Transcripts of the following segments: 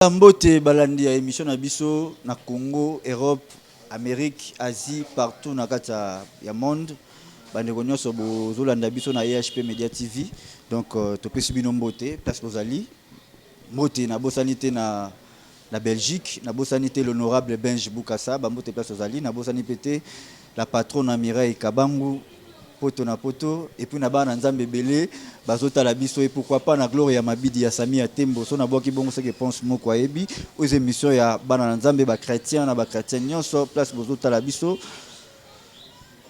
Mbote balandi ya émission na biso na Congo, Europe, Amérique, Asie, partout na kata ya monde. Bandeko nyonso bozolanda biso na EHP Media TV. Donc topesi bino mbote place bozali. Mbote na bosanité na Belgique, na bosanité l'honorable Benj Boukassa, bambote place bozali, na bosanité la patronne Mireille Kabangu. Poto na poto et puis na bana nzambe belé bazota la biso et pourquoi pas na gloire ya mabidi ya Sami ya Tembo so na boki bongo ce que pense moko ayebi aux émissions ya bana nzambe ba chrétien na ba chrétien nyonso place bozota la biso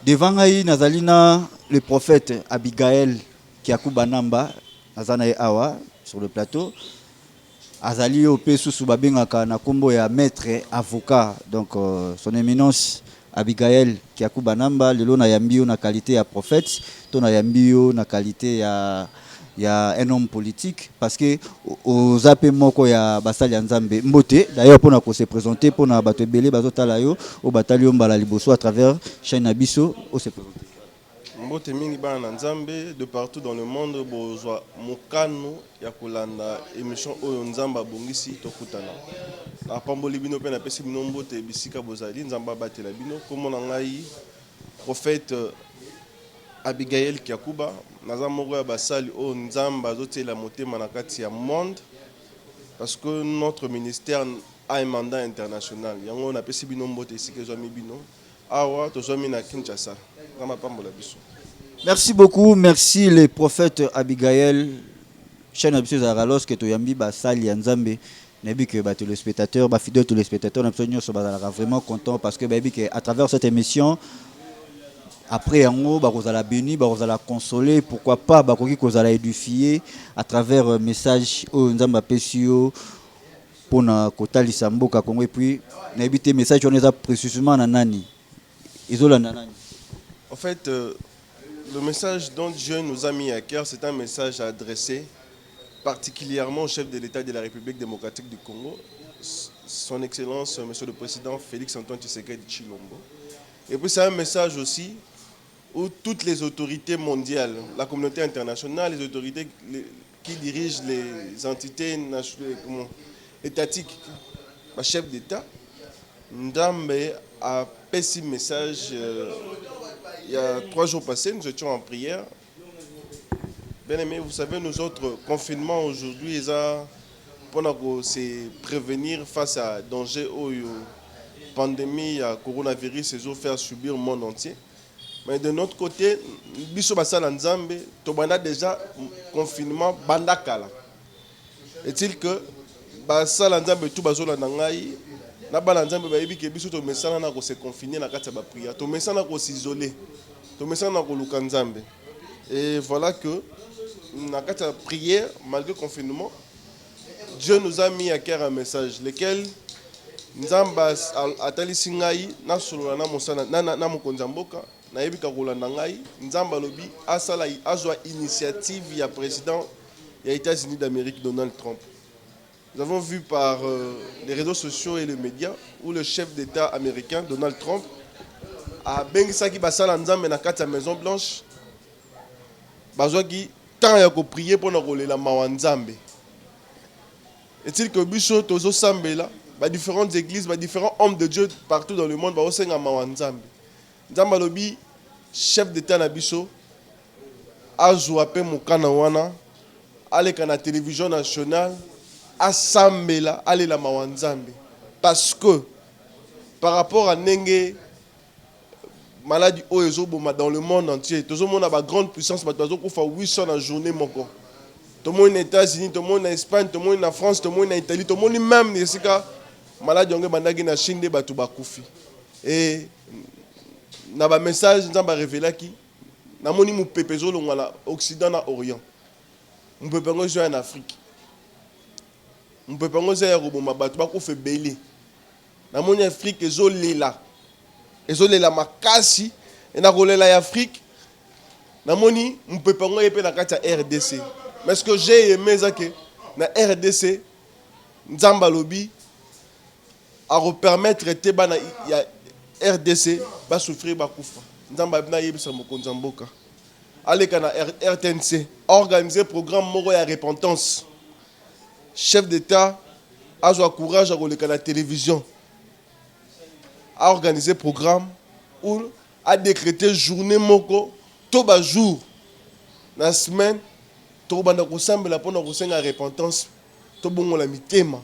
devant ngai nazalina le prophète Abigaël Kiakuba Namba azana awa sur le plateau azali au pesu subabengaka na kombo ya maître avocat donc son éminence Abigaël Kiakuba Namba lelo na yambio na qualité ya prophète to na yambio na qualité ya un homme politique parce que aux appels moko ya basali ya nzambe mbote d'ailleurs pour na ko se présenter pour na bato belé bazotala yo au bataillon mbala liboso à travers chaîne abiso au se présenter mbote mingi bana nzambe de partout dans le monde bozwa mokano ya kolanda émission oyo nzamba bongisi tokutana na pamboli bino pe na pesi bino mbote bisika bozali nzamba batela bino komona ngai prophète Abigaël Kiakuba naza moko ya basali oyo nzamba azotela motema na kati ya monde parce que notre ministère a un mandat international yango na pesi bino mbote esika ezwami bino awa tozwami na Kinshasa na pambola biso. Merci beaucoup, merci les prophètes Abigaël chaîne abiso za ralos que to yambi basali ya nzambe. Nabi que les spectateurs, fidèles tous les spectateurs, nous sommes vraiment contents parce que à travers cette émission, après en haut, vous allez bénir, vous allez consoler, pourquoi pas, vous allez édifier à travers un message au Nzamba Pesio pour na kota lisambo ka Congo et puis nabi te message on est précisément na nani. Isola na nani. En fait, le message dont Dieu nous a mis à cœur, c'est un message adressé particulièrement au chef de l'État de la République démocratique du Congo, son Excellence, Monsieur le Président Félix-Antoine Tshisekedi Tshilombo. Et puis c'est un message aussi où toutes les autorités mondiales, la communauté internationale, les autorités qui dirigent les entités étatiques, le chef d'État, Ndambe a passé un message il y a 3 jours passés, nous étions en prière. Bien aimé, vous savez, nous autres, confinement aujourd'hui, pour se prévenir face à danger ou pandémie, à coronavirus, ils ont fait subir le monde entier. Mais de notre côté, biso basala nzambe, tobana déjà confinement bandakala. Est-il que basala nzambe tout bazola nangai, na bala nzambe ba yebi ke biso to mesana na ko se confiner na kati ya ba prière, to mesana ko s'isoler, to mesana ko luka nzambe. Et voilà que dans la prière, malgré le confinement, Dieu nous a mis à cœur un message, lequel Nzamba atali singai na solo na mosana na mokonzamboka na yebika kolanda ngai Nzamba lobi asala azwa initiative ya président des États-Unis d'Amérique Donald Trump. Nous avons vu par les réseaux sociaux et les médias où le chef d'État américain Donald Trump a bengisaki basala Nzambe na kati ya Maison Blanche bazwaki tant ya ko prier pour na kolela mawanzambe. Est-il que biso tozo sambela ba différentes églises, ba différents hommes de Dieu partout dans le monde ba osenga mawanzambe. Nzamba lobi chef d'état na biso azwa pe mokana wana aleka na télévision nationale asambela alela mawanzambe parce que par rapport à ndenge maladie oezoboma dans le monde entier. Tout le monde a une grande puissance, mais tout le monde a 800 dans la journée. Tout le monde est aux États-Unis, tout le monde est en Espagne, tout le monde est en France, tout le monde est en Italie, tout le monde est même dans maladie en Chine, tout le monde et dans le message, nous avons révélé que nous avons dit que nous sommes en Occident et en Orient. Nous ne pouvons pas jouer en Afrique. Nous ne pouvons pas jouer en Europe, nous fait belé. Nous avons dit en Afrique, nous sommes là. Ezolela makasi na kolela ya Afrique namoni mpepango yepe na kati ya RDC mais ce que j'ai aimé ça que na RDC Nzamba lobi a repermettre te bana ya RDC ba souffrir ba kufa Nzamba na yebisa mokonza mboka aleka na RTNC organiser programme moko ya repentance chef d'état azwa courage à la télévision, à organiser programme ou à décréter journée moko tout bas jour la semaine to banda kosambela pona kosenga repentance to bongo la mitema.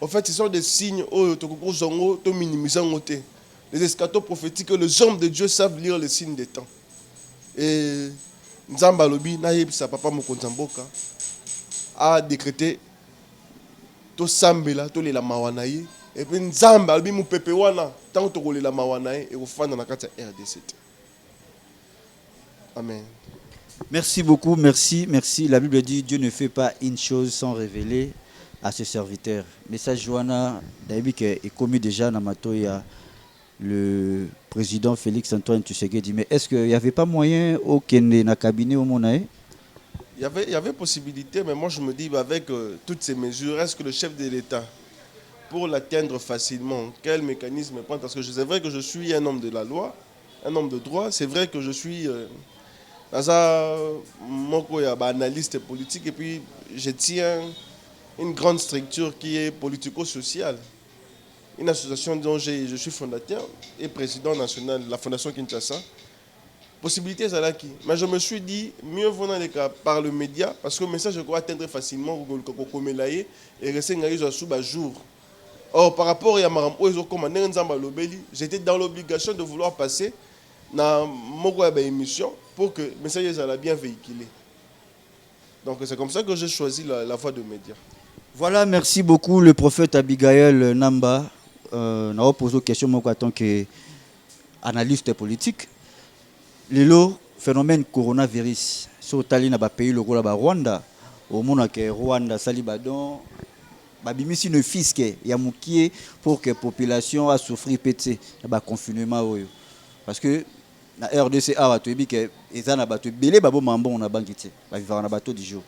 En fait, ce sont des signes où to minimiser ngote. Les eschatos prophétiques, les hommes de Dieu savent lire les signes des temps. Et Nzamba lobi na yebisa papa mokonza mboka a décrété to sambela to lela mawana ye et puis Nzamba lobi mu pepe wana tant to lela mawana ye et ofanda na kati ya RDC. Amen. Merci beaucoup, merci, merci. La Bible dit Dieu ne fait pas une chose sans révéler à ses serviteurs. Message Joana, David est commis déjà dans Matoya, le président Félix Antoine Tshisekedi. Mais est-ce qu'il n'y avait pas moyen au Kenya, dans le cabinet au Monaï? Il y avait possibilité, mais moi je me dis avec toutes ces mesures, est-ce que le chef de l'État, pour l'atteindre facilement, quel mécanisme prendre? Parce que c'est vrai que je suis un homme de la loi, un homme de droit, c'est vrai que je suis analyste politique et puis je tiens une grande structure qui est politico-sociale. Une association dont je suis fondateur et président national de la Fondation Kinshasa. Possibilité, c'est là qui. Mais je me suis dit, mieux vaut dans les cas par le média, parce que le message, je crois atteindre facilement et rester sous jour. Or, par rapport à Maram j'étais dans l'obligation de vouloir passer dans mon émission pour que le message soit bien véhiculé. Donc, c'est comme ça que j'ai choisi la voie de média. Voilà, merci beaucoup, le prophète Abigail Namba. On a posé une question en tant qu'analyste politique. Le phénomène coronavirus, sur le pays le Rwanda, au monde que Rwanda, Salibadon, babimisi ne fisque, ya mukie pour que la population a souffert pété, le confinement. Parce que la RDC a dit que les gens ont belé babo mambo na banquité, ba vivre na bateau du jour.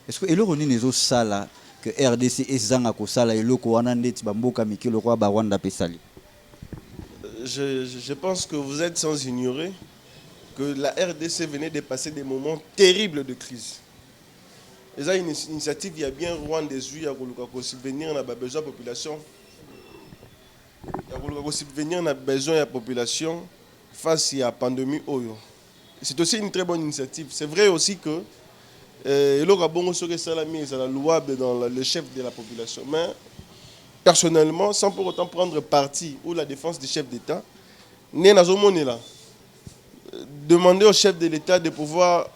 Est-ce que elo roni nezo sala que RDC et zanga ko sala elo ko wana ndeti bamboka miki le roi ba Rwanda pesali? Je pense que vous êtes sans ignorer que la RDC venait de passer des moments terribles de crise. Et ça, une initiative, il y a bien Rwanda qui a subvenir à besoin de la population. Il y a subvenir à besoin de la population face à la pandémie. C'est aussi une très bonne initiative. C'est vrai aussi que la loi dans le chef de la population. Mais personnellement, sans pour autant prendre parti ou la défense du chef d'État, demander au chef de l'État de pouvoir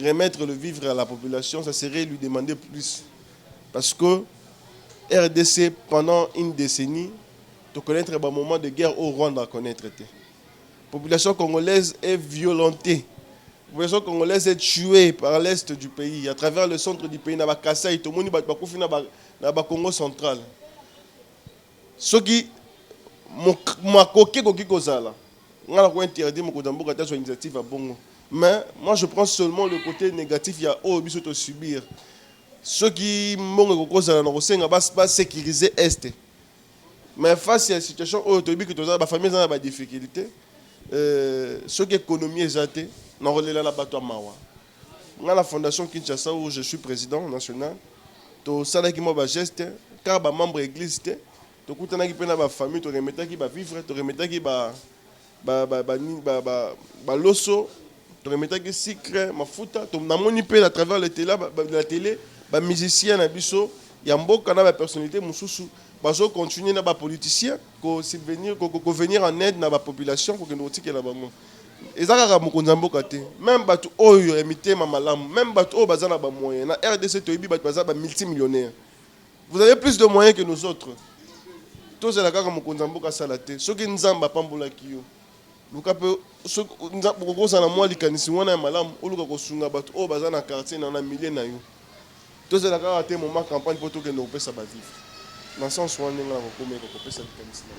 remettre le vivre à la population, ça serait lui demander plus. Parce que RDC, pendant une décennie, de connaître un moment de guerre au Rwanda à connaître. La population congolaise est violentée. La population congolaise est tuée par l'est du pays, à travers le centre du pays, dans le Kassai, tout le monde est dans le Congo central. Ce qui m'a coqué kozala. Mais moi je prends seulement le côté négatif, il y a au subir. Ceux qui m'ont sécuriser Est. Mais face à la situation où la famille a des difficultés, ceux qui économie exacte, on relève la bateau Mawa. Dans la fondation Kinshasa où je suis président national, to sala ki mo ba geste, car ba membre église te, to kutana ki pena ba famille, to remeta ki ba vivre, to remeta ki ba loso, to remeta ki sucre, mafuta, to namoni pe à travers la télé, ba musicien na biso, ya mboka na ba personnalité mususu, ba zo continuer na ba politicien ko subvenir ko venir en aide na ba population ko kendo tike la bango. Ezaka mokonza mboka te. Même batu oyo emité mamalamu, même batu oyo bazana ba moyens. Na RDC toyebi batu bazana ba multimillionnaires. Vous avez plus de moyens que nous autres. Tous c'est la kaka mokonza mboka salate. Soki nzamba pambola kiyo. Luka pe nzamba kokosa na mwa likanisi wana ya malamu, oluka kosunga batu oyo bazana quartier na milliers na yo. Tous c'est la kaka te moment campagne pour tout que nous pesa ba vivre.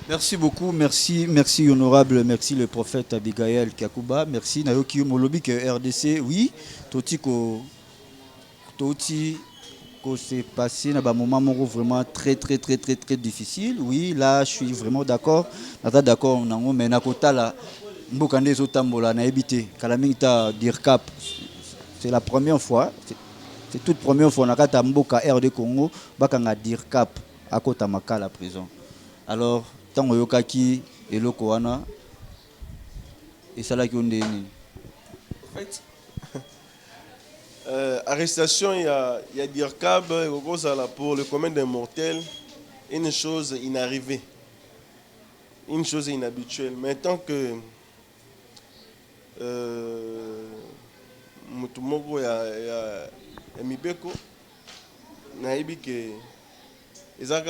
Merci beaucoup, merci honorable, merci le prophète Abigail Kakuba, merci Nayoki Molobi que RDC, oui, toti ko s'est passé dans un moment vraiment très difficile. Oui, là je suis vraiment d'accord, d'accord, mais nakota la mbokande zotambola na ebité kalamita dircap. C'est la première fois, c'est toute première fois nakata mboka RD Congo bakanga dircap. akota makala prison. Alors tango yokaki eloko wana esalaki onde nini? En fait, arrestation, il y a Dirkab, pour le commun des mortels, une chose inarrivée, une chose inhabituelle. Mais tant que Mutumogo ya Mibeko, naïbi que ils ont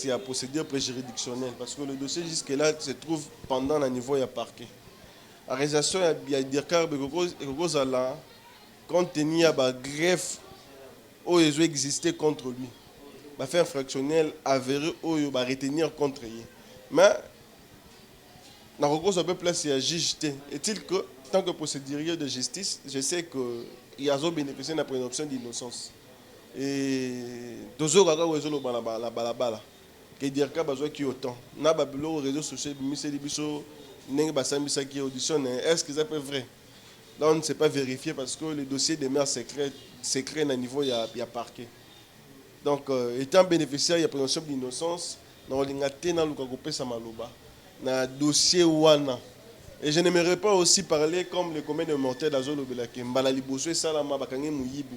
la procédure préjuridictionnelle parce que le dossier jusque-là se trouve pendant le niveau de parquet. Arrestation, il y a Dirkab, compte tenu de la greffe où ils ont existé contre lui. La fait infractionnel avéré où il va retenir contre lui. Mais, dans le peu place, il y a juge. Est-il que, tant que procédurier de justice, je sais qu'il y a bénéficié de la présomption d'innocence. Et toujours, il y a la balabala. Que dire qu'il y a autant. N'a pas de réseaux sociaux, est-ce que c'est vrai? Là, on ne sait pas vérifier parce que le dossier demeure secret à niveau il y a parquet. Donc, étant bénéficiaire, il y a présomption d'innocence. Dans le dossier Wana. Et je n'aimerais pas aussi parler comme le commun de mortels d'Azolo Belake. Mbalali Bosso et Salama Bakange Mouyibi.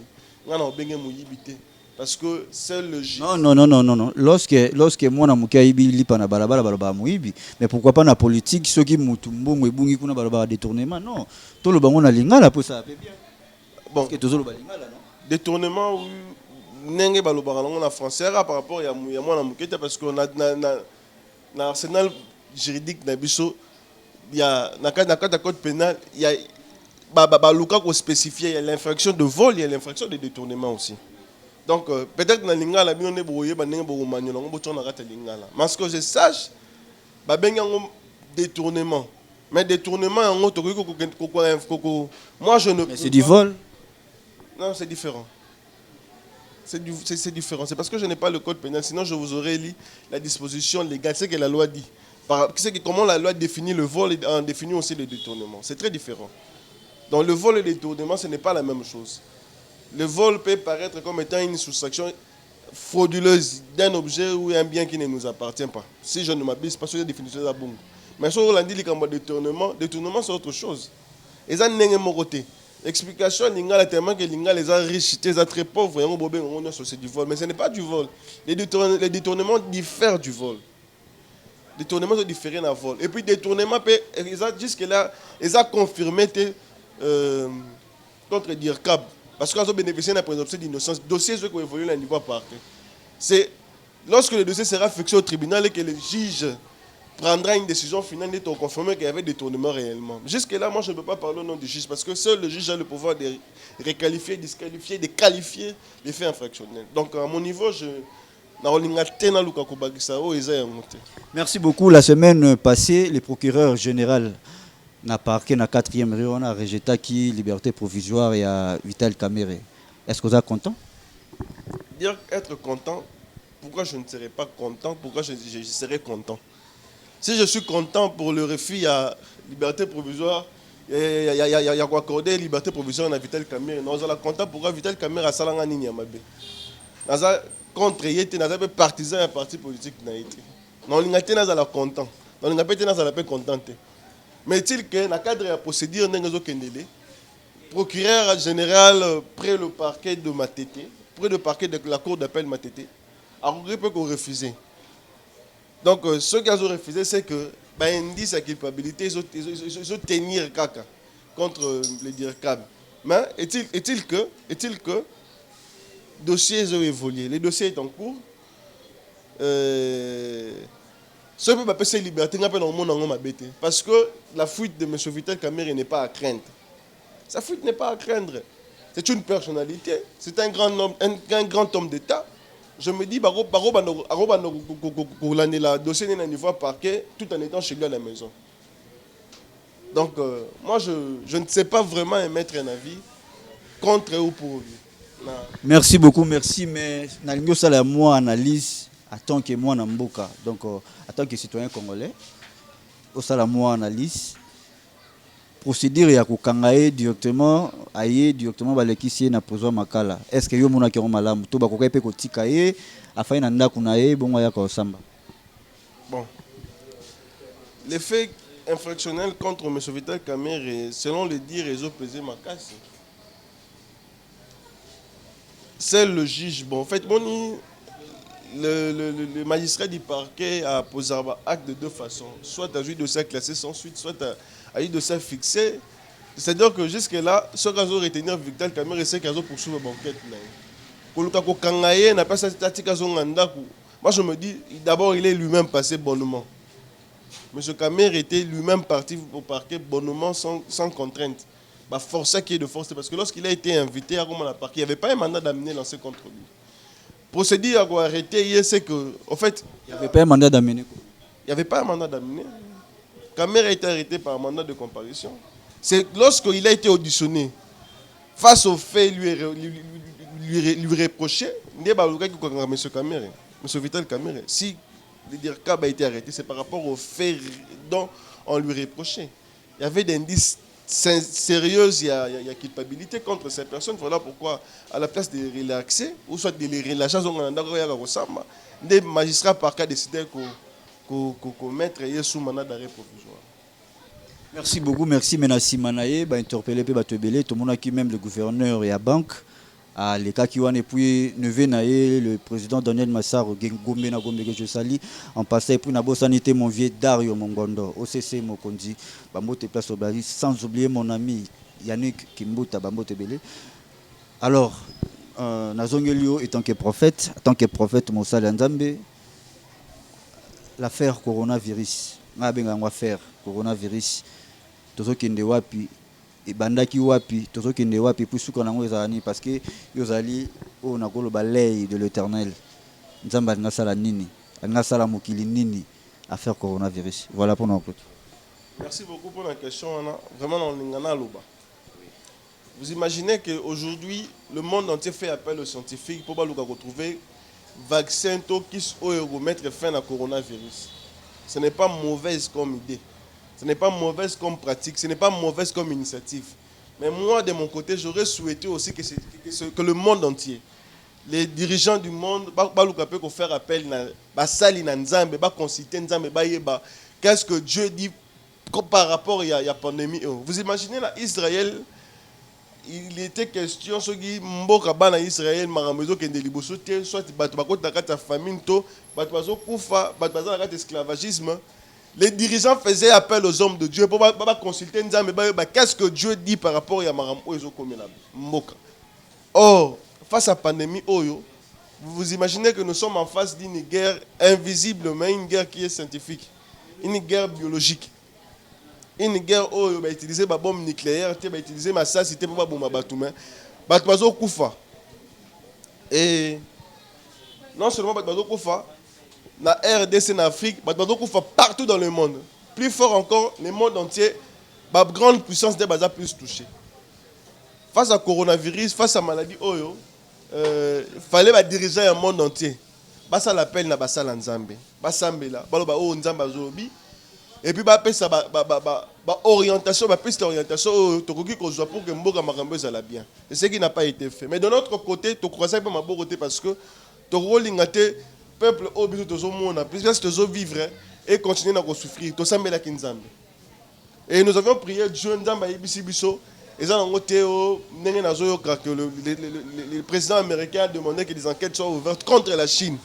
Parce que seul le juge. Non. Lorsque moi, Moukaïbi, lipa na balabala, balabala, mouibi. Mais pourquoi pas na politique, ceux qui moutumbo, mouibungi, kuna balabala détournement, non. Tout le bangon a lingala pour ça. Bon. Parce que tout le balingala, non. Détournement, n'engue balobara en français, par rapport à moi, na mouketa, parce qu'on a l'arsenal juridique d'Abisso, il y a, dans le code pénal, il y a, Luka ko spécifié, il y a l'infraction de vol, il y a l'infraction de détournement aussi. Donc, peut-être que dans l'ingala, on est brouillé, on est brouillé, mais ce que je sache, il y a un détournement. Mais détournement, moi je ne. Mais c'est du vol. Non, c'est différent. C'est différent. C'est parce que je n'ai pas le code pénal, sinon je vous aurais lu la disposition légale, c'est ce que la loi dit. Comment la loi définit le vol et définit aussi le détournement. C'est très différent. Donc le vol et le détournement, ce n'est pas la même chose. Le vol peut paraître comme étant une soustraction frauduleuse d'un objet ou un bien qui ne nous appartient pas. Si je ne m'abuse pas sur la définition de la bombe. Mais si on dit que détournement c'est autre chose. Et ça n'est pas mon côté. L'explication, tellement que les gens riches, les gens très pauvres, c'est du vol. Mais ce n'est pas du vol. Les détournements diffèrent du vol. Détournement, c'est différent d'un vol. Et puis, détournement, jusque-là, ils ont confirmé contre Dirkab. Parce qu'ils ont bénéficié de la présomption d'innocence. Le dossier qui a évolué à niveau parquet. C'est lorsque le dossier sera fixé au tribunal et que le juge prendra une décision finale et confirmer qu'il y avait détournement réellement. Jusque-là, moi, je ne peux pas parler au nom du juge parce que seul le juge a le pouvoir de requalifier, disqualifier, de qualifier les faits infractionnels. Donc, à mon niveau, merci beaucoup. La semaine passée, le procureur général n'a parqué na 4e rue, on a rejeté qui liberté provisoire et à Vital Kamere. Est-ce que vous êtes content? Dire être content, pourquoi je ne serais pas content? Pourquoi je serais content? Si je suis content pour le refus à liberté provisoire, il y a quoi accorder liberté provisoire à Vital Kamere. Nous sommes contents pourquoi Vital Kamere a salanga nini yamabe. Nous sommes contre yété, nous sommes partisans d'un parti politique naïté. Nous sommes contents. Nous sommes contents. Mais est-il que dans le cadre de la procédure, le procureur général près le parquet de Matete, près le parquet de la cour d'appel Matete, a refusé. Donc, ce qu'ils ont refusé, c'est que, indice sa culpabilité, ils ont tenir caca contre les Dirkab. Mais est-il que le dossier a évolué, le dossier est en cours. Ce qui peut passer liberté, parce que la fuite de M. Vital Kamere n'est pas à craindre. Sa fuite n'est pas à craindre. C'est une personnalité, c'est un grand homme d'État. Je me dis, le dossier n'est niveau parquet tout en étant chez lui à la maison. Donc, moi, je ne sais pas vraiment émettre un avis contre ou pour lui. Merci beaucoup, merci. Mais Nalingo Sala, moi, analyse, en tant que moi, Namboka, donc en tant que citoyen congolais, au Sala, moi, analyse, procédure ya kokanga ye directement aye directement balekisi ye na pozwa makala. Est-ce que yo monaki yango malamu to bakokai mpe kotika ye afai na ndako na ye bongo ayaka kosamba? Bon. Les faits infractionnels contre M. Vital Kamerhe, selon le dire, ils ont pesé ma casse. C'est le juge. Bon, en fait, le magistrat du parquet a posé un acte de deux façons. Soit à juge de ça classé sans suite, soit à juge de ça fixé. C'est-à-dire que jusque-là, ce cas ont retenu Vital Kamerhe, c'est qu'ils ont poursuivi la banquette. Moi, je me dis, d'abord, il est lui-même passé bonnement. M. Kamerhe était lui-même parti au parquet bonnement, sans contrainte. Bah, forcer qui est de force, parce que lorsqu'il a été invité à Roma parquet, il n'y avait pas un mandat d'amener lancé contre lui. Procédure à arrêter, c'est que, en fait, il n'y avait pas un mandat d'amener. Il n'y avait pas un mandat d'amener. Kamerhe a été arrêté par un mandat de comparution. C'est lorsqu'il a été auditionné, face aux faits lui reproché, M. Kamerhe, M. Vital Kamerhe, si le DIRCAB a été arrêté, c'est par rapport aux faits dont on lui reprochait. Il y avait des indices sérieux, il y a culpabilité contre ces personnes. Voilà pourquoi, à la place de relaxer, ou soit de les relâcher, des magistrats par cas décidaient qu'on mette sous mandat d'arrêt provisoire. Merci beaucoup, merci. Menassi Manaye, interpellé Batebele, tout le monde qui même le gouverneur et la banque. Les cas qui ont puis le président Daniel Massaro Gombe na Gombe que je salue en passant pour na sanité mon vieux Dario Mongondo OCC Mokondi Bambote place au Bali, sans oublier mon ami Yannick Kimbuta Bambote Belé. Alors Nazongelio en tant que prophète Moussa Nzambe, l'affaire coronavirus ngabenga affaire coronavirus tozo kende wapi bandaki wapi tozokende wapi pour suka nango ezalani parce que yozali o nakolo balei de l'Éternel nzamba ngasala nini ngasala mokili nini affaire coronavirus. Voilà pour nous. Merci beaucoup pour la question. Vraiment on ngana loba. Vous imaginez qu'aujourd'hui le monde entier fait appel aux scientifiques pour retrouver vaccin qui remettre fin à coronavirus. Ce n'est pas mauvaise comme idée. Ce n'est pas mauvaise comme pratique, ce n'est pas mauvaise comme initiative. Mais moi, de mon côté, j'aurais souhaité aussi que le monde entier, les dirigeants du monde, faire appel à consulter qu'est-ce que Dieu dit par rapport à la pandémie. Vous imaginez là, Israël, il était question sur Mboka bana Israël, Maramezo Kende Liboso, soit la famine, esclavagisme. Les dirigeants faisaient appel aux hommes de Dieu pour consulter qu'est-ce que Dieu dit par rapport à Marambo et Mboka. Or, face à la pandémie, vous imaginez que nous sommes en face d'une guerre invisible, mais une guerre qui est scientifique, une guerre biologique. Une guerre où on va utiliser des bombes nucléaires, on va utiliser ma sacité pour bomber Batoumen. Batouazo Koufa. Et non seulement Batouazo Koufa, la RDC en Afrique, partout dans le monde. Plus fort encore, le monde entier, la grande puissance des bazars plus touchée. Face à coronavirus, face à maladie, il fallait diriger un monde entier. Ça l'appelle na basala nzambe. Basambela, baloba o nzamba zobi. Et puis ça orientation, piste d'orientation tokoki kozwa pour que mboka makambo ça bien. C'est ce qui n'a pas été fait. Mais de notre côté, to croisé pas ma côté parce que to rolingate peuple au biso tozo mona puisque tozo vivre et continuer à souffrir to sambela kinzambe. Et nous avions prié Dieu nzamba ibisi biso et ça ngo teo ndenge nazo que le président américain a demandé que des enquêtes soient ouvertes contre la Chine.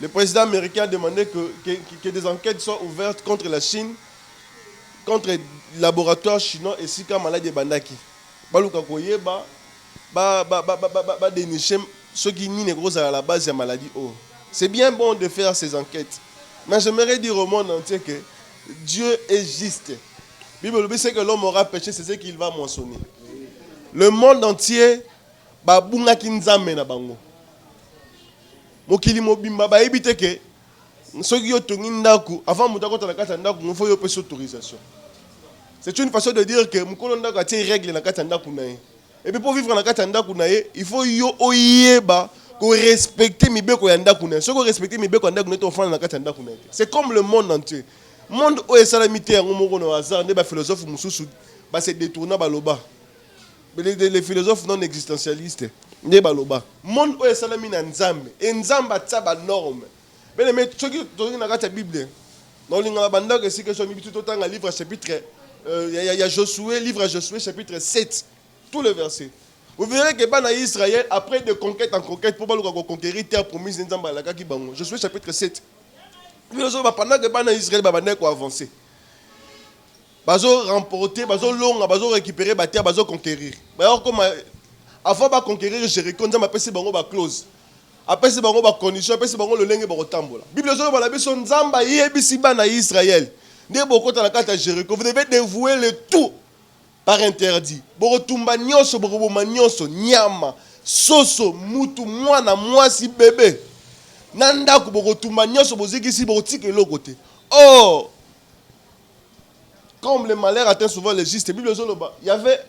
Le président américain a demandé que des enquêtes soient ouvertes contre la Chine, contre les laboratoires chinois et Sika maladie bandaki. Baluka koyeba dénicher ceux qui nient à la base de la maladie. C'est bien bon de faire ces enquêtes. Mais j'aimerais dire au monde entier que Dieu est juste. La Bible dit que l'homme aura péché, c'est ce qu'il va mentionner. Le monde entier, babunga kinzame na bango. Mokili mobimba ba ebite ke soki yo tongi ndaku avant mutako ta kata ndaku il faut yo pesa autorisation. C'est une façon de dire que mukolo ndaku a tie règle na kata ndaku na ye. Et puis pour vivre na kata ndaku na ye, il faut yo oyeba ko respecter mibeko ya ndaku na ye. Soko respecter mibeko ya ndaku na ye to fana na kata ndaku na ye. C'est comme le monde entier. monde où est salamité en moko no hasard ne ba philosophe mususu ba se détourner baloba. Les philosophes non existentialistes ne baloba. Monde où est salami na nzambe et nzamba tsa ba norme. Mais mais soki to na kata Bible. Dans l'inga banda que si que so mi bitu to tanga livre chapitre il y a Josué, livre à Josué chapitre 7, tout le verset. Vous verrez que Bana Israël, après de conquête en conquête, pour conquérir terre promise, Josué chapitre 7. Pendant que Bana Israël va avancer, ils vont remporter, ils vont récupérer la terre, ils vont conquérir. Avant de conquérir Jéricho, ils vont faire clause. Après, ils vont faire condition, après, ils vont le lingue pour tambola. La Bible dit que Israël, vous devez dévouer le tout par interdit. Borotumba nyonso, boroboma nyonso, nyama, soso, mutu, mwana, mwasi, bébé. Nandaku borotumba nyonso, bozikisi, borotike lokote. Or, comme le malheur atteint souvent les justes, il y avait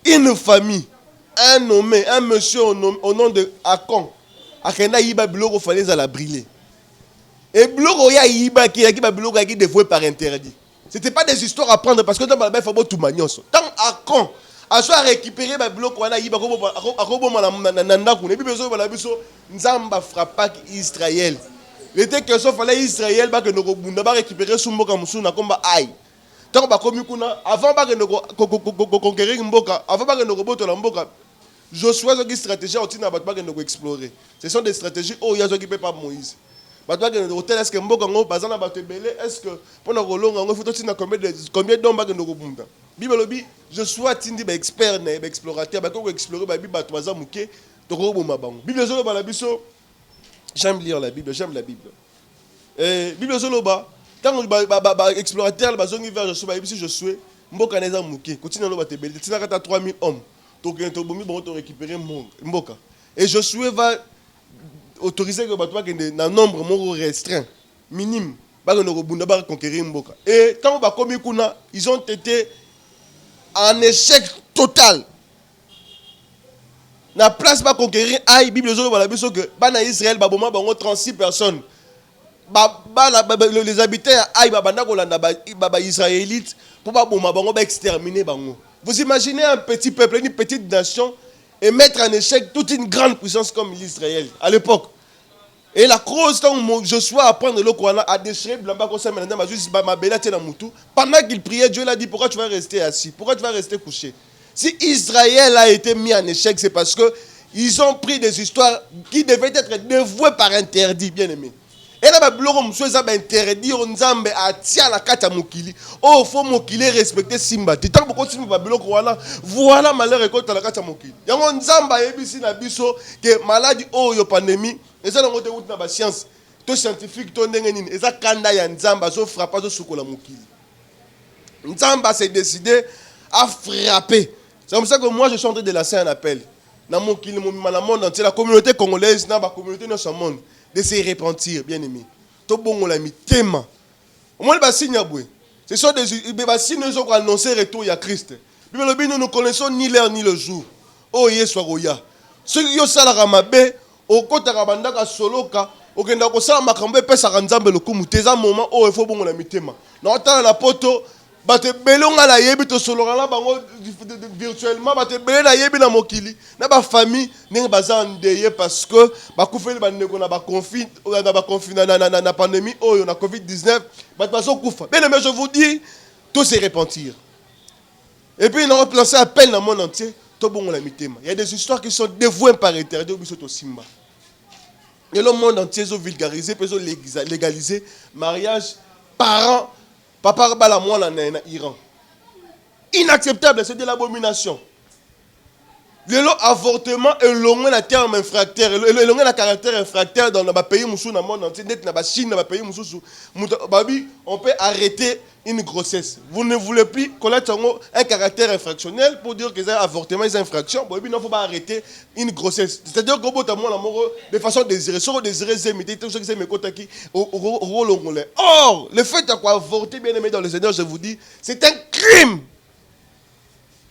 une famille, un nommé, un monsieur au nom de Akon. Akena yiba biloko fallait à la brûler. Et biloko ya yiba qui biloko qui dévoué par interdit. C'était pas des histoires à prendre parce que dans la faut tout magnoso. Tant Akon a soit récupérer ba biloko wana yiba akoboma na ndaku ne bibezo bala biso nzamba frappa Israël. L'été que ça fallait Israël ba que no bunda ba récupérer sumboka musuna komba ai. Tant ba komi kuna avant ba que no conquérir mboka, avant ba que no boto la mboka. Josué a une stratégie à explorer. Ce sont des stratégies où il y a qui pas Moïse. Est-ce que est-ce que pendant combien d'hommes va nous rebondir? Bible dit Josué a dit expert explorateur explorer Bible j'aime lire la Bible, j'aime la Bible. Bible quand explorateur bazongi vers Josué mboka neza muke continue lo batebeli tina kata 3000 hommes. Et Josué va autoriser que un nombre restreint, minime, pour conquérir Mboka. Et quand ils ont été en échec total. La place pour conquérir, la Bible dit que Bana Israël, 36 personnes. Les habitants les Israélites, pour exterminer. Vous imaginez un petit peuple, une petite nation, et mettre en échec toute une grande puissance comme l'Israël à l'époque. Et la cause, quand Josué apprend le Coran, a déchiré pendant qu'il priait, Dieu l'a dit, pourquoi tu vas rester assis? Pourquoi tu vas rester couché? Si Israël a été mis en échec, c'est parce qu'ils ont pris des histoires qui devaient être dévouées par interdit, bien aimé. Et là, il a interdit aux Nzambe à tia la kata mokili. Oh, faut mokili respecter Simba. Tant que continue Babylone, voilà malheur et contre la kata mokili. Il y a un Nzamba ebisi na biso que maladie oh yo pandémie. Et ça, on a route na ba science. To scientifique to ndengeni. Et ça kanda ya Nzamba zo frappa zo sukola mokili. Nzamba s'est décidé à frapper. C'est comme ça que moi je suis en train de lancer un appel. Dans mon monde entier, la communauté congolaise, dans la communauté de ce monde. De se repentir, bien aimé. Tout bon, on l'a mis tellement. Au moins, le signe aboué. Ce sont des signes qui ont annoncé le retour à Christ. Nous ne connaissons ni l'heure ni le jour. Oh, yes, Waroya. Ceux qui ont ça la ramabé, au côté de Rabandaka Soloka, au Kenda Kosala Makambe, Pesa Ranzambe, le Koumouté, un moment, oh, il faut bon, on l'a mis tellement. Dans le temps, la poto, bate belonga la yebi to solora bango virtuellement bate belé la yebi na mokili na ba famille ndenge baza ndeye parce que ba kufeli ba ndeko na ba conflit na pandémie oyo na Covid-19 ba bazo kufa. Bien mais je vous dis tout se repentir. Et puis on a lancé appel dans le monde entier to bongo la mitema. Il y a des histoires qui sont dévouées par interdit biso to simba. Et le monde entier zo vulgarisé, peso légaliser mariage parents. Papa bala mwana na Iran. Inacceptable, c'est de l'abomination. L'avortement est loin la terme infracteur, loin la caractère infracteur dans le pays musu dans le monde entier, dans la Chine, dans le pays musu. On peut arrêter une grossesse. Vous ne voulez plus connaître un caractère infractionnel pour dire que c'est un avortement, c'est une infraction. Il ne faut pas arrêter une grossesse. C'est-à-dire que de façon désirée, soit désirée, or, le fait d'avorter, bien aimé dans le Seigneur, je vous dis, c'est un crime.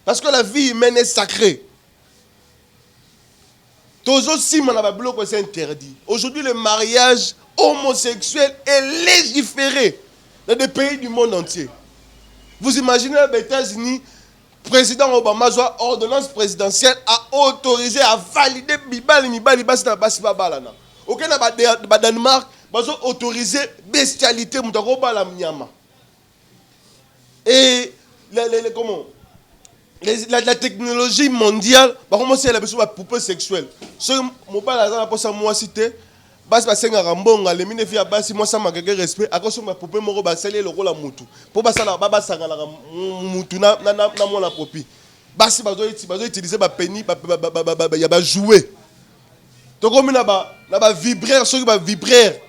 Parce que la vie humaine est sacrée. C'est interdit. Aujourd'hui, le mariage homosexuel est légiféré. dans des pays du monde entier. Vous imaginez les États-Unis, président Obama, soit ordonnance présidentielle, a autorisé, a validé Mibali, Basi na Basi Babalana. Ok, na Danemark, ils ont autorisé bestialité, Moutako Bala Mnyama. Et comment? La technologie mondiale, comment c'est la poupée sexuelle. Ce mobile a pour ça moi cité, bas basenga rambonga les mine fia basi moi ça m'a respect à cause ma poupée moko basali le rôle la mutu. Pour basa la baba sanga la mutu na moi la popi. Basi bazo utiliser ba penny ya ba jouer. Donc comme na ba vibraire, ceux qui ba vibraire.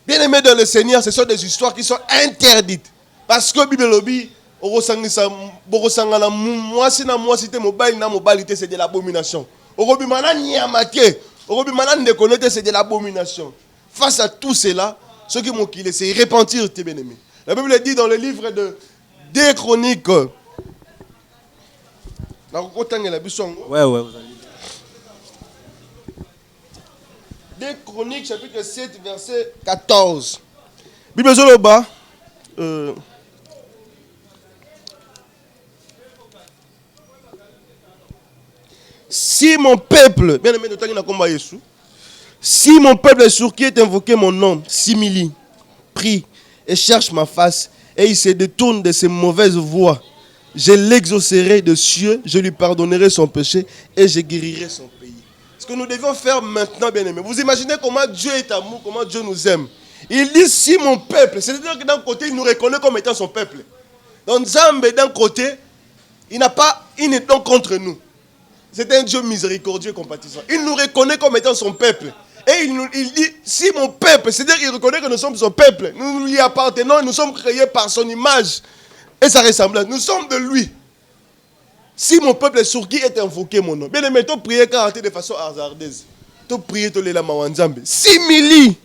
Bien aimé dans le Seigneur, ce sont des histoires qui sont interdites parce que Bible lobby c'est de l'abomination. C'est de l'abomination. Face à tout cela, ceux qui m'ont quitté, c'est repentir, tes bien-aimés. La Bible dit dans le livre de 2 Chroniques. Ouais, vous allez. 2 Chroniques, chapitre 7, verset 14. Bible Zoloba. Si mon peuple, bien aimé, si mon peuple sur qui est invoqué mon nom, s'humilie, prie et cherche ma face, et il se détourne de ses mauvaises voies, je l'exaucerai de cieux, je lui pardonnerai son péché et je guérirai son pays. Ce que nous devons faire maintenant, bien aimé. Vous imaginez comment Dieu est amour, comment Dieu nous aime. Il dit si mon peuple, c'est-à-dire que d'un côté, il nous reconnaît comme étant son peuple. Donc Zambé, d'un côté, il n'est donc contre nous. C'est un Dieu miséricordieux et compatissant. Il nous reconnaît comme étant son peuple. Et il dit, si mon peuple, c'est-à-dire qu'il reconnaît que nous sommes son peuple, nous lui appartenons, nous sommes créés par son image et sa ressemblance. Nous sommes de lui. Si mon peuple sur qui est invoqué mon nom. Bien aimé, tu prier de façon hasardeuse. Tu prier de la Mawanzambe. S'humilie.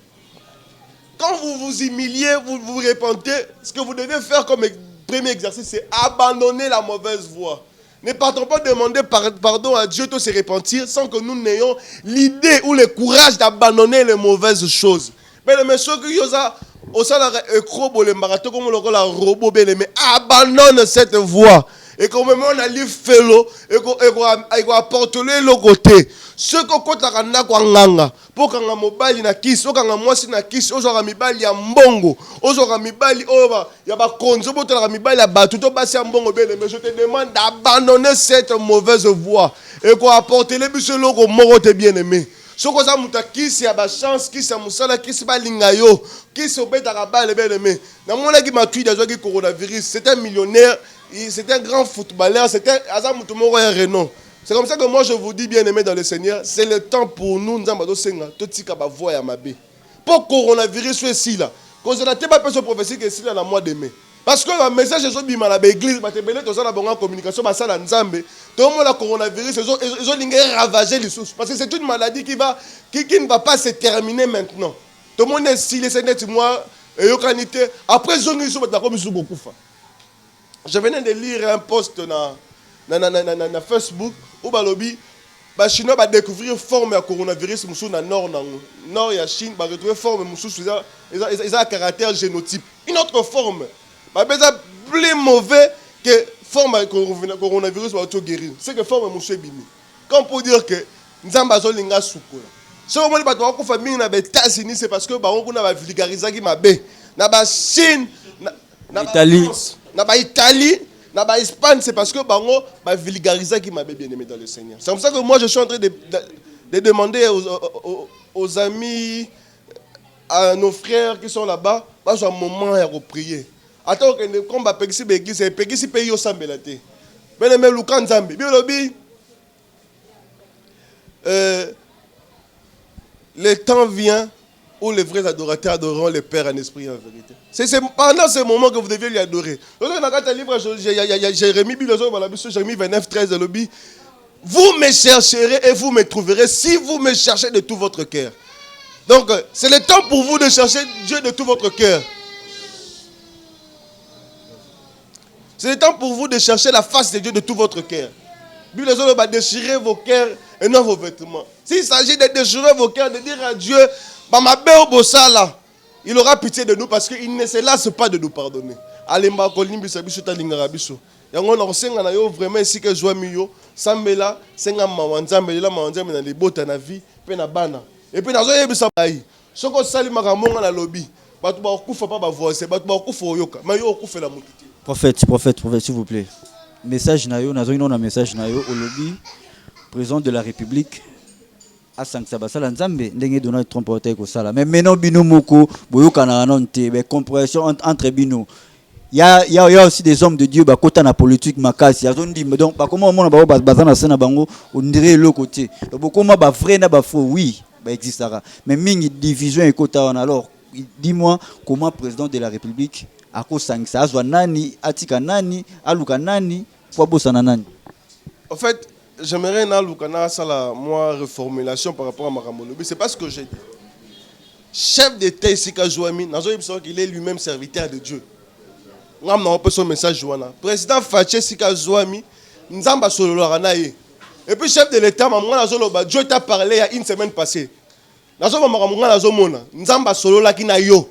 Quand vous vous humiliez, vous vous repentez, ce que vous devez faire comme premier exercice, c'est abandonner la mauvaise voie. Ne partons pas demander pardon à Dieu de se repentir sans que nous n'ayons l'idée ou le courage d'abandonner les mauvaises choses. Mais ceux qui abandonne cette voie. Et comme on a lu fellow, et qu'on apporte le côté. Ce qu'on compte à Nganga, pour qu'on a mobile na kiss, pour qu'on a moisi na kiss, on aura mibali ya mbongo, on aura mibali over, ya ba konzo, pour qu'on a mibali ya batu, to basi ya mbongo bene. Mais je te demande d'abandonner cette mauvaise voie et qu'on apporte le bus logo moro te bien aimé. Ce qu'on a muta kiss ya ba chance, kiss ya musala, kiss ba lingayo, kiss obeta rabale bien aimé. Na mona ki matui da jogi coronavirus, c'est un millionnaire. C'est un grand footballeur, c'est un Renault. C'est comme ça que moi je vous dis, bien aimé dans le Seigneur, c'est le temps pour nous, pour le coronavirus soit ici là. Quand on n'a pas pu se prophétiser que c'est dans le mois de mai. Parce que le message est bien dans l'église, ils ont la communication, tout le monde le coronavirus, ils ont ravagé les sources. Parce que c'est une maladie qui ne va pas se terminer maintenant. Tout le monde est ici, les moi, après ils ont beaucoup. Je venais de lire un post na Facebook où balobi ba Chinois va découvrir forme à coronavirus musu na nord ya Chine va retrouver forme musu ils ont un caractère génotype une autre forme ba beza plus mauvais que forme à coronavirus va tout guérir c'est que forme musu bimi comme pour dire que nzamba zolinga sukola ce moment ba to ko famille na États-Unis c'est parce que ba on na ba vulgariser ki mabe na ba Chine na Italie na ba Italie, na ba Espagne, c'est parce que bango ba vulgariser qui m'a bien aimé dans le Seigneur. C'est comme ça que moi je suis en train de demander aux amis, à nos frères qui sont là-bas, pas un moment à prier. Attends que quand ba pegisi l'église, c'est pegisi pays au sambelate. Bien aimé Lukan Zambi, biolobi. Le temps vient où les vrais adorateurs adoreront le Père en esprit et en vérité. C'est pendant ce moment que vous devez lui adorer. Dans le livre Jérémie 29, 13 de l'Obi, vous me chercherez et vous me trouverez si vous me cherchez de tout votre cœur. Donc, c'est le temps pour vous de chercher Dieu de tout votre cœur. C'est le temps pour vous de chercher la face de Dieu de tout votre cœur. Bible va déchirer vos cœurs et non vos vêtements. S'il s'agit de déchirer vos cœurs, de dire à Dieu, ma belle bosala, il aura pitié de nous parce qu'il ne se lasse pas de nous pardonner. Alemba kolimbisa biso talingara biso. Yango na kosenga na yo vraiment esika ezwa miyo sambela senga mawanzambe lela mawanzambe na libota na vie pe na bana. Et puis nazo yebisa bayi. Soko sali makambo na lobby. Batu ba okufa pa ba voice, batu ba okufa oyoka. Ma yo okufela mutu. Prophète, s'il vous plaît. Message na yo, nazo ino na message na yo au lobby président de la République. A sanksa basala nzambe ndenge Donald Trump ote ko sala. Mais maintenant bino moko boyoka na nonte, be compréhension entre bino. Il y a aussi des hommes de Dieu bah côté na politique makasi azondi donc bah comment on ba bazana sana bango on dirait le côté donc comment ba vrai na ba faux oui bah existera mais mingi division et côté alors dis-moi comment président de la République a ko sangisa azwa nani atika nani aluka nani pour bosana nani. En fait, j'aimerais na lukana sala moi reformulation par rapport à Makamolobi, c'est pas ce que j'ai dit. Chef d'État ici Kajouami, nazo yebisa qu'il est lui-même serviteur de Dieu. Ngam na son message wana. Président Faché Sika Zouami, nzamba solo na ye. Et puis chef de l'État, maman nazo loba, Dieu t'a parlé il y a une semaine passée. Nazo maman nazo mona, nzamba solo la kina yo.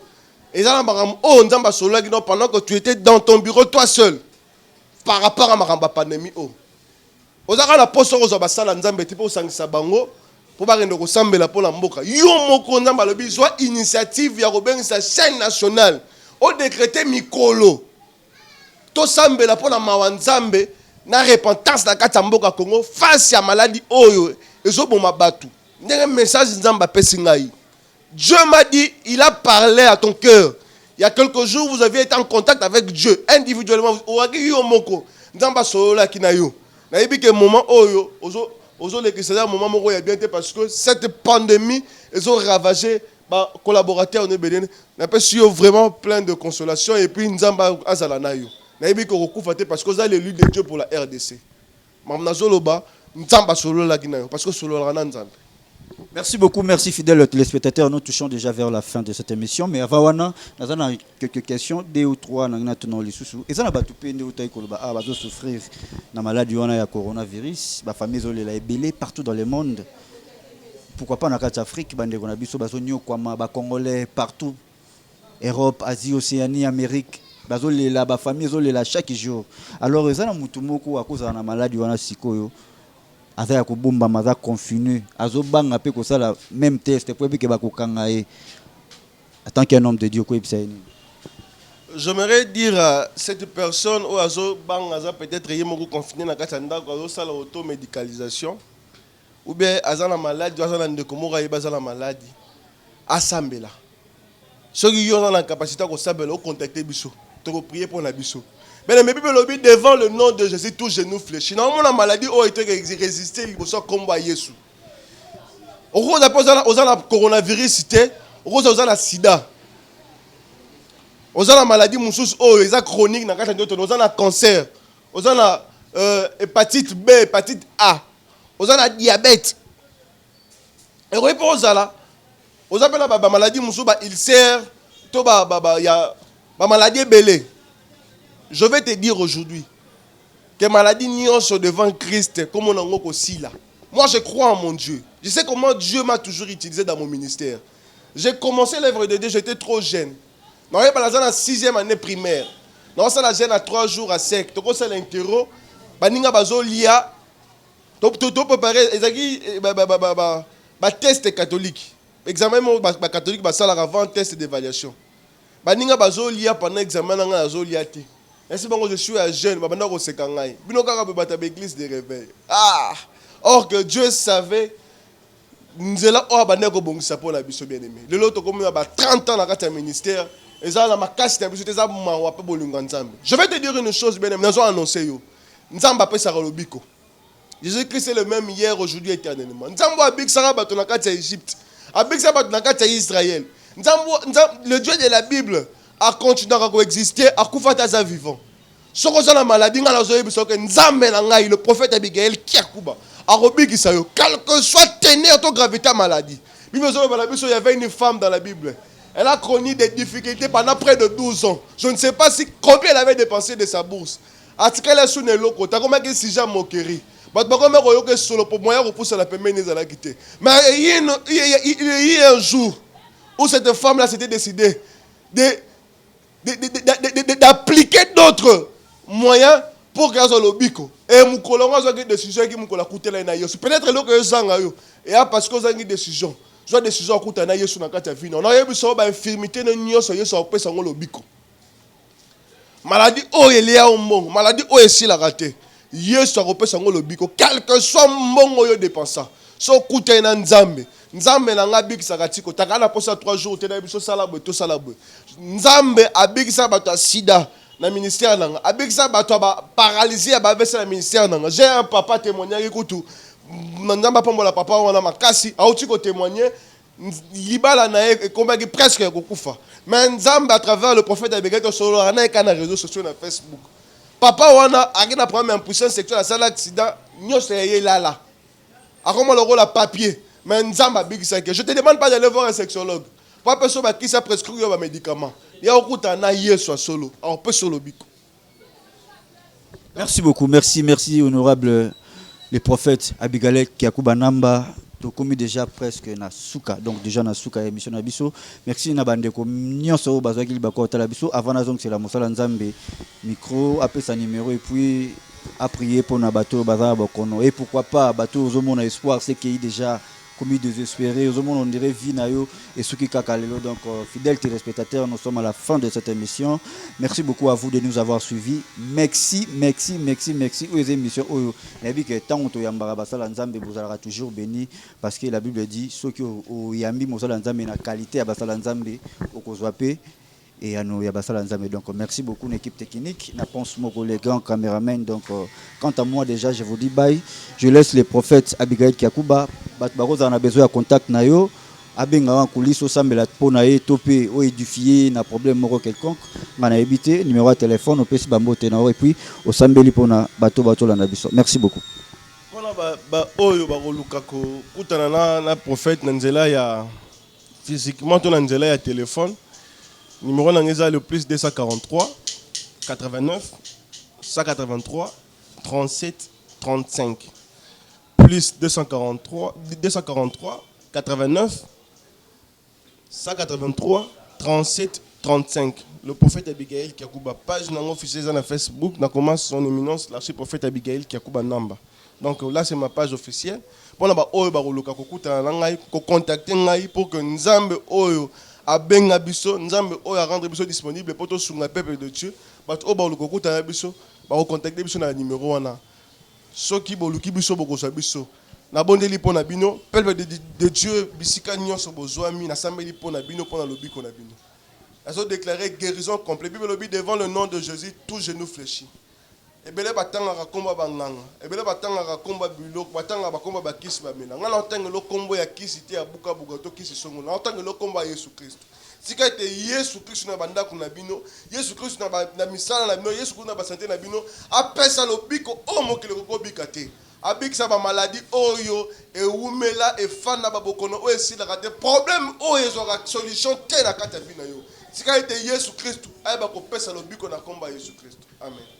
Et ça maman oh nzamba solo la kina pendant que tu étais dans ton bureau toi seul. Par rapport à maramba pandémie oh. Ozaka na poso ko zoba sala nzamba tipo sangisa bango pour ba rendo ko sambela pour la mboka. Yo moko nzamba lobi soit initiative ya robengisa chaîne nationale. O décréter mikolo. To sambela pour la mawanzambe na repentance na kati mboka Congo face à maladie oyo ezo boma batu. Ndenge message nzamba pesi ngai. Dieu m'a dit, il a parlé à ton cœur. Il y a quelques jours vous aviez été en contact avec Dieu individuellement. Oaki yo moko nzamba solola kinayo. Na yebi ke moment oyo ozo le que moment moko ya bien parce que cette pandémie ezo ravagé ba collaborateurs ne bedene. Na pesi yo vraiment plein de consolation et puis nzamba azala na yo. Parce que vous avez l'élu de Dieu pour la RDC. Merci beaucoup, merci fidèles téléspectateurs. Nous touchons déjà vers la fin de cette émission. Mais avant, nous avons quelques questions, deux ou trois. Et ça, nous souffrir de la maladie du coronavirus. La famille est belée partout dans le monde. Pourquoi pas en Afrique, Congolais partout, Europe, Asie, Océanie, Amérique. La famille est chaque jour. Alors, ils ont mutumoko à cause de la maladie wana sikoyo. Aza ko bomba maza confiné. Azo banga pe ko sala même test pour que ba ko kangaye. En tant qu'un homme de Dieu ko ibsaini. J'aimerais dire à cette personne ou azo banga peut-être yemoko confiné na katanda ko sala automédicalisation ou bien aza na maladie aza na ndeko moko aza na maladie. Asambela. Ceux qui ont la capacité de s'abonner, contacter biso. Tu peux prier pour la biso. Mais le Bible lobby devant le nom de Jésus, tous genoux fléchis. Normalement, la maladie a été résistée, il faut combat Jésus. Au gros, on a le coronavirus, on a la sida. On a la maladie moussous, on a chronique, on a le cancer, on a la hépatite B, hépatite A, on a la diabète. Et on a là. On appelle la maladie moussouba, il sert, il y a la maladie belée. Je vais te dire aujourd'hui que maladie n'y sont devant Christ comme on a aussi là. Moi je crois en mon Dieu. Je sais comment Dieu m'a toujours utilisé dans mon ministère. J'ai commencé l'œuvre de Dieu, j'étais trop jeune. Je suis dans la 6e année primaire. Je suis la jeune à 3 jours à sec. Je suis l'interro. Je suis là. Je préparer test catholique. Examen catholique avant test d'évaluation. Baninga bazolia pendant examen nga azolia ti. Est-ce que je suis jeune, banda ko sekangai. Bino kaka be bata église de réveil. Ah! Or que Dieu savait nzela o banda ko bongisa pour la biso bien-aimé. Le lot comme ba 30 ans dans le ministère, et ça la makasi na biso te za mawa pe bolinga nzambe. Je vais te dire une chose bien-aimé, nazo annoncer yo. Nzamba pe sa rolobiko. Jésus-Christ est le même hier, aujourd'hui, éternellement. Nzambo abik sara bato na kati ya Égypte. Abik sara bato na kati ya Israël. Le Dieu de la Bible a continué à coexister, à koufata za vivant. Soko za la maladie nga nazo yebiso ke nzambe na ngai le prophète Abigail kiakuba. A robiki sa yo, quel que soit tenir ton gravité à maladie. Bible il y avait une femme dans la Bible. Elle a connu des difficultés pendant près de 12 ans. Je ne sais pas combien elle avait dépensé de sa bourse. Atika la sous neloko, ta comme que si jamais moquerie. Mais il y a un jour où cette femme-là s'était décidée d'appliquer d'autres moyens pour qu'elle soit le bico. Et nous avons une décision qui nous a coûté la naïe. Peut-être que nous avons et parce que nous avons une décision. Soit décision qui coûte la naïe sur la vie. On a eu besoin d'infirmité de nous sur le bico. Maladie oh il y a un bon, maladie oh ici la raté. Yesu a repé sango le bico. Quel que soit mon yo dépensa. So coûte na nzambe. Nzambe na ngabiki sakatiko. Takala posa 3 jours te na biso salabo to salabo. Nzambe abiki sa bato sida na ministère nanga. Abiki sa bato ba paralysé ba vesa na ministère nanga. J'ai un papa témoigner kutu. Nzamba pombola papa wana makasi. Auti ko témoigner. Libala na e combat qui presque kokufa. Mais Nzambe à travers le prophète Abigail to solo na kana réseaux sociaux na Facebook. Papa wana akina problème impuissance sexuelle à ça l'accident nyose yé là. A comment le rôle à papier. Mais Nzamba big que je te demande pas d'aller voir un sexologue. Pas personne qui ça prescrire un médicament. Il y a beaucoup na yeso solo. On peut solo biko. Merci beaucoup, merci honorable le prophète Abigail Kiakuba Namba. To komi déjà presque na suka, donc déjà na suka émission na biso. Merci na bande ko nyonso bazaki libako tala biso avant na donc c'est la mosala nzambe micro après sa numéro et puis à prier pour na bateau bazar bokono et pourquoi pas bateau aux hommes espoir c'est qu'il déjà commis désespéré aux hommes on dirait vie na yo et ceux qui kakalelo donc fidèles téléspectateurs nous sommes à la fin de cette émission. Merci beaucoup à vous de nous avoir suivis. Merci aux émissions oyo nabi que tant to yambara basala nzambe vous allez toujours béni parce que la Bible dit ceux qui au yambi mosala nzambe na qualité à basala nzambe okozwa pe et à nous yabasala nzambe. Donc merci beaucoup l'équipe technique na pense moko les grands caméramans. Donc quant à moi déjà je vous dis bye. Je laisse les prophètes Abigail Kiakuba baroza on a besoin de contact na yo abenga en coulisses sambela pona e topé o édifier na problème moko quelconque mana éviter numéro de téléphone au pesi bambote na et puis au sambeli pona bato la na biso. Merci beaucoup. Voilà ba oyo ba koluka ko kutana na prophète na nzela ya physiquement to na nzela ya téléphone. Numéro nangeza le plus 243 89 183 37 35 plus 243 89 183 37 35. Le prophète Abigail Kiakuba page nango officielle sur Facebook na commence son éminence l'archiprophète Abigail Kiakuba Namba. Donc là c'est ma page officielle. Pona ba oyo ba koluka kokuta na ngai ko contacter ngai pour que Nzambe oyo abenga biso Nzambe oyo rendre biso disponible pour tout sur le peuple de Dieu. Ba o ba kokuta na biso ba contacter biso na numéro wana. Soki boluki biso bokozwa biso na bondeli pona bino peuple de Dieu bisika nyonso bozwami na sambeli pona bino pona lobiko na bino. Elles ont déclaré guérison complète. Bible dit devant le nom de Jésus tout genou fléchit. Ebele batanga rakomba banganga. Ebele batanga rakomba biloko batanga bakomba bakisi bamela. Ngana otanga lo kombo ya kisi te ya buka buka to kisi songo. Na otanga lo kombo ya Yesu Christ. Sika ete Yesu Christ na bandako na bino, Yesu Christ na misala na bino, Yesu Christ na basante na bino, apesa lobiko o mokele ko bika te. Abikisa ba maladie oyo e umela e fana ba bokono o esila ka te problème oyo ezora solution te na kata bina yo. Sika ete Yesu Christ ayeba ko pesa lobiko na komba Yesu Christ. Amen.